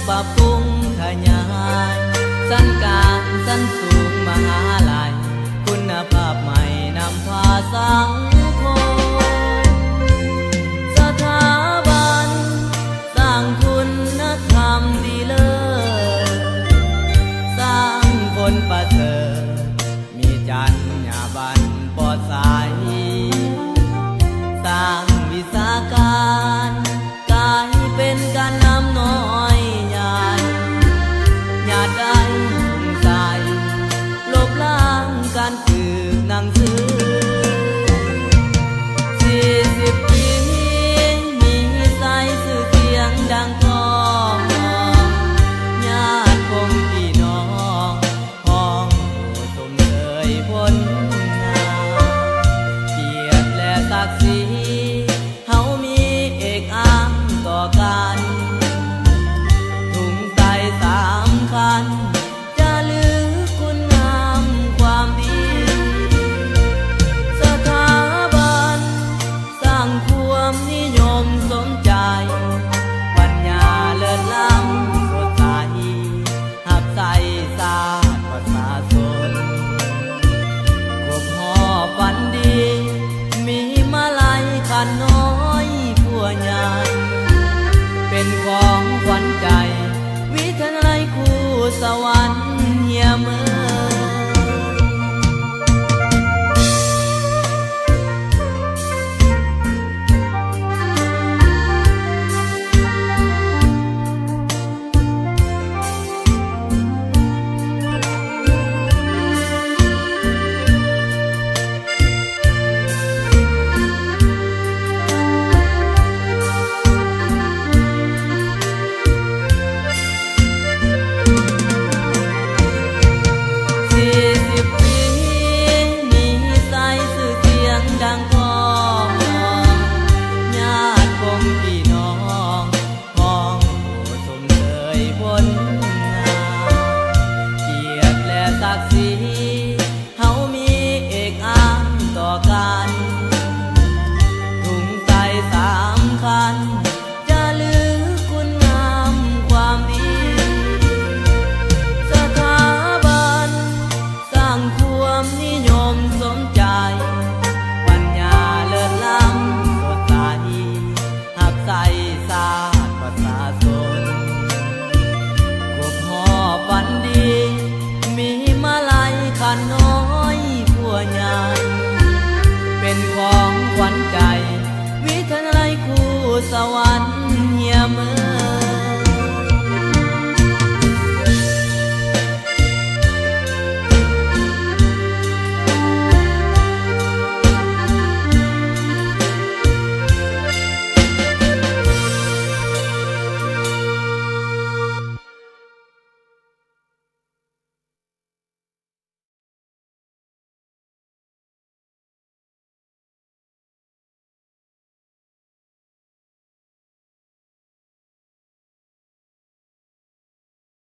ปรับปรุงขยายสั้นกลางสั้นสูงมหาลัยคุณภาพใหม่นำพาสังคมสถาบันสร้างคุณธรรมดีเลิศสร้างคนประเสริฐมีจรรยาบรรณปลอดสายสร้างวิสาการกลายเป็นการนำน้อยใหญ่ญาติได้ใส่ลบล้างการถือหนังสือ40 ปีมีสายสื่อเสียงดังก้องญาติคงพี่น้องพ้องสมเคยพ้นงามเกียรติและศักดิ์ศรีเฮามีเอกอ้างต่อกันถุงใส่3 คันจะลือคุณงามความดีสถาบันสร้างความนิยมสมใจปัญญาเลิศล้ำสดใสหักใส่ศาสตร์ประชาชนกบหอฝันดีมีมาลัยขันน้อยผัวใหญ่เป็นของขวัญใจวิทยาลัยครูสวรรค์เฮียเมืองดังก้องญาติคงพี่น้องพ้องสมเคยพ้นงามเกียรติและศักดิ์ศรีเฮามีเอกอ้างต่อกันถุงใส่3 คันจะลือคุณงามความดีสถาบันสร้างความนิยมสมใจหักใส่ศาสตร์ประชาชนกบหอฝันดีมีมาลัยขันน้อยผัวใหญ่เป็นของขวัญใจวิทยาลัยครูสวรรค์เฮียเมือง